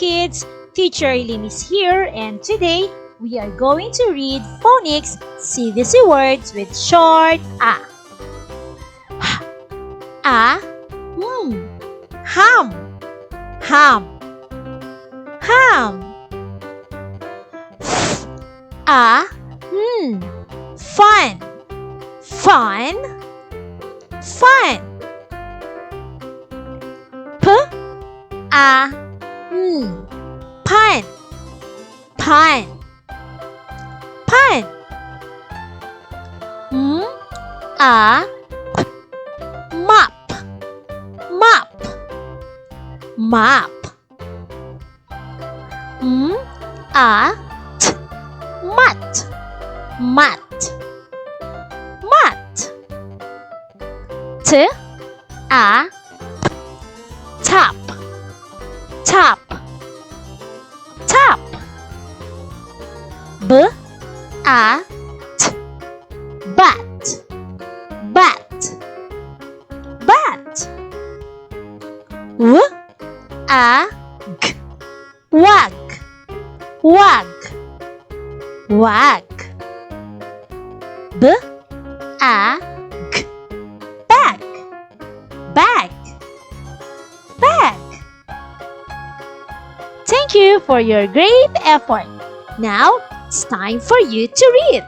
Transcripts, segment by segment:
kids, Teacher Eileen is here, and today we are going to read Phonics CVC words with short A. A, ham, ham, ham. A, fun, fun, fun. Pun, pun, pun. Mop, mop, mop. Mat, mat, mat. Top, top, top. Bat, bat, bat. Wag, wag, wag. Bag, bag, bag. Thank you for your great effort. Now, it's time for you to read.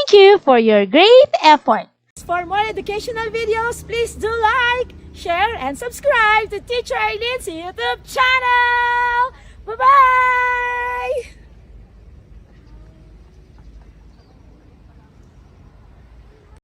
Thank you for your great effort. For more educational videos, please do like, share, and subscribe to Teacher Eileen's YouTube channel!